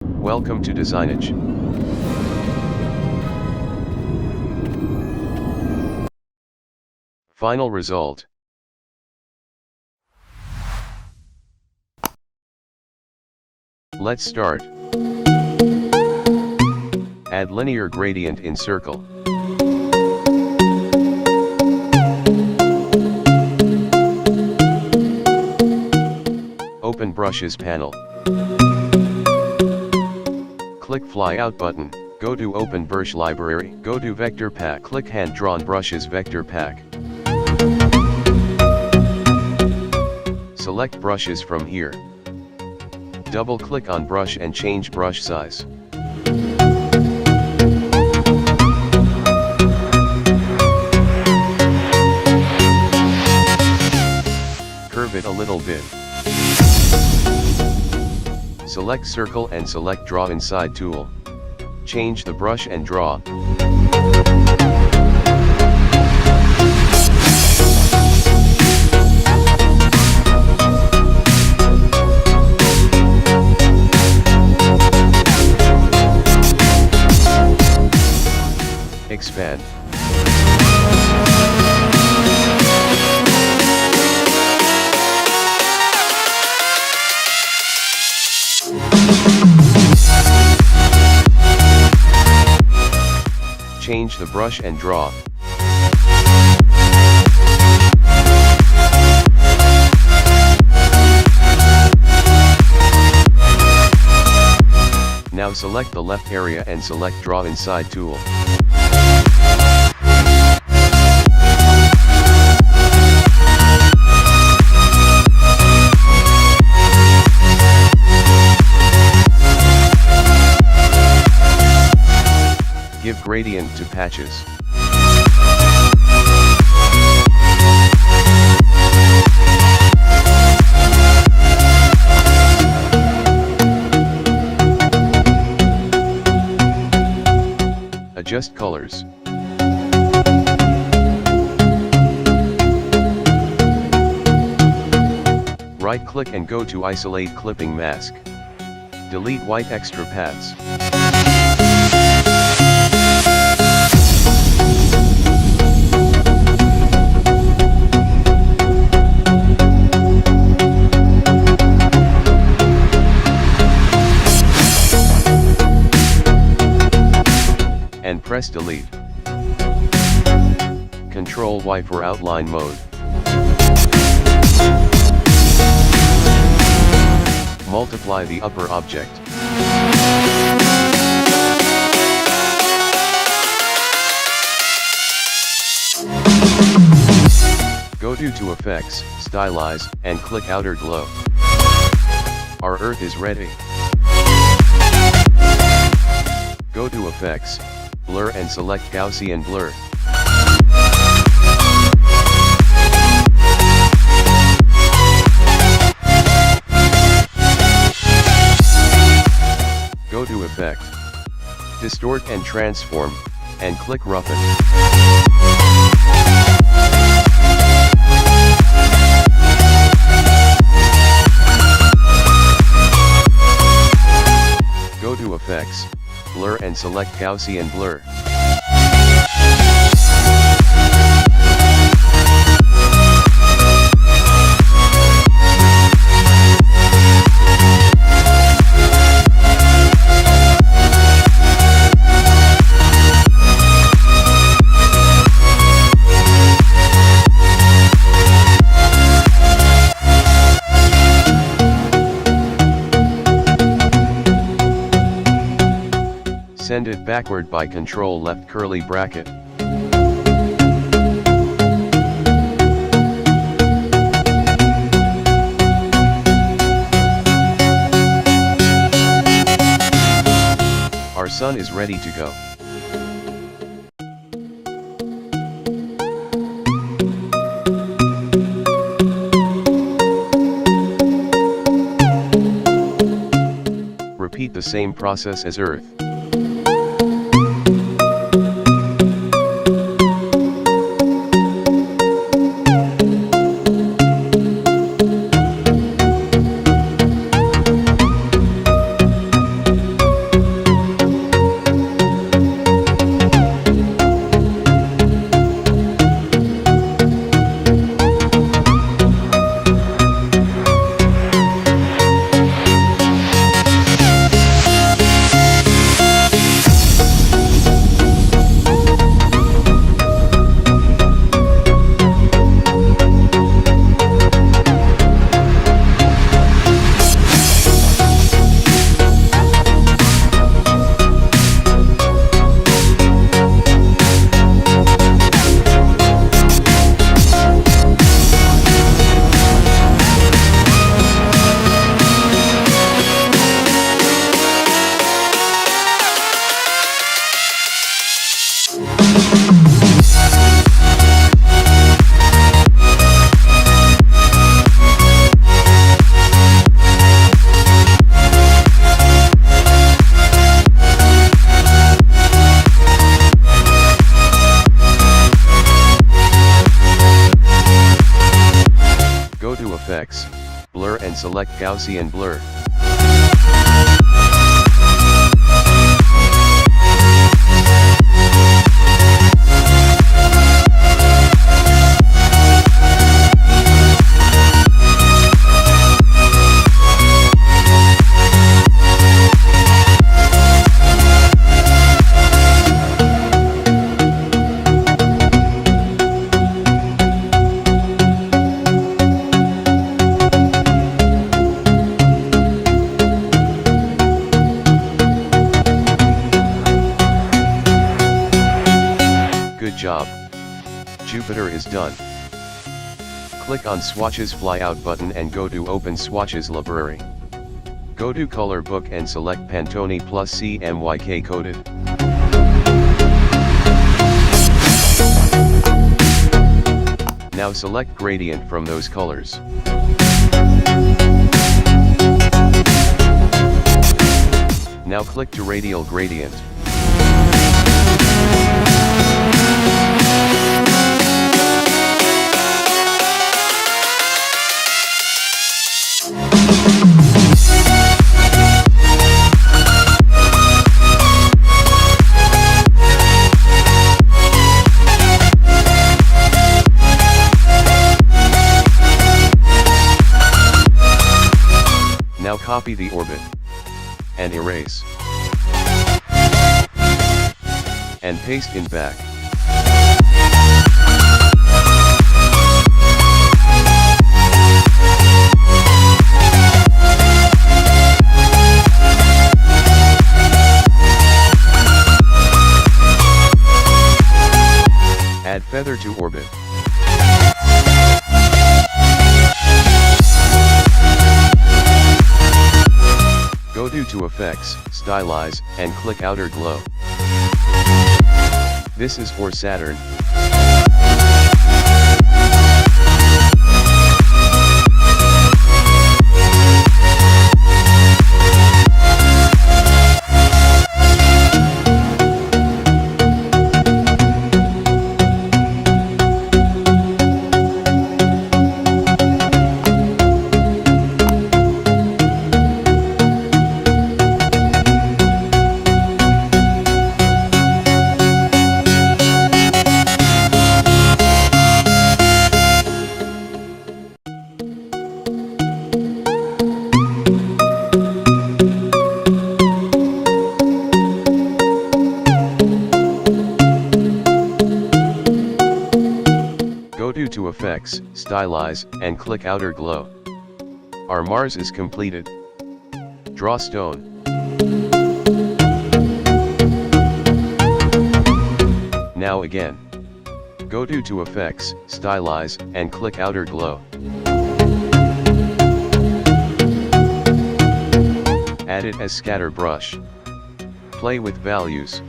Welcome to Designage. Final result. Let's start. Add linear gradient in circle. Open brushes panel. Click fly out button, go to open brush library, go to vector pack, click hand drawn brushes vector pack. Select brushes from here. Double click on brush and change brush size. Curve it a little bit. Select circle and select draw inside tool. Change the brush and draw. Expand. Change the brush and draw. Now select the left area and select draw inside tool. Give gradient to patches. Adjust colors. Right-click and go to Isolate Clipping Mask. Delete white extra paths. And press delete. Ctrl Y for outline mode. Multiply the upper object. Go to Effects, Stylize, and click Outer Glow. Our Earth is ready. Go to Effects, Blur and select Gaussian Blur. Go to Effect, Distort and Transform, and click Roughen. Go to Effects, Blur and select Gaussian Blur. Send it backward by Ctrl left curly bracket. Our sun is ready to go. Repeat the same process as Earth. effects, blur and select Gaussian blur. Good job. Jupiter is done. Click on Swatches Flyout button and go to Open Swatches Library. Go to Color Book and select Pantone plus CMYK coded. Now select gradient from those colors. Now click to radial gradient. Now copy the orbit and erase and paste in back. Add feather to orbit. Go to Effects, Stylize, and click Outer Glow. This is for Saturn. Go to Effects, Stylize, and click Outer Glow. Our Mars is completed. Draw stone. Now again. Go to Effects, Stylize, and click Outer Glow. Add it as scatter brush. Play with values.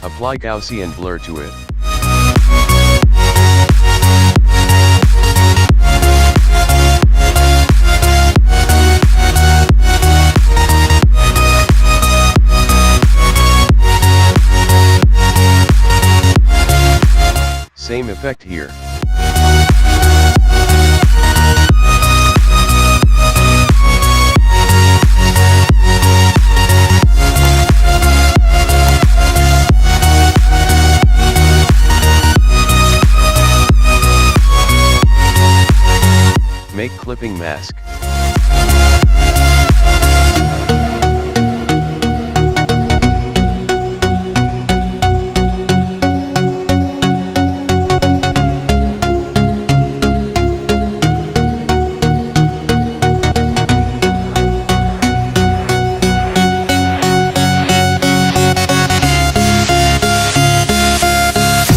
Apply Gaussian blur to it. Same effect here. Make clipping mask.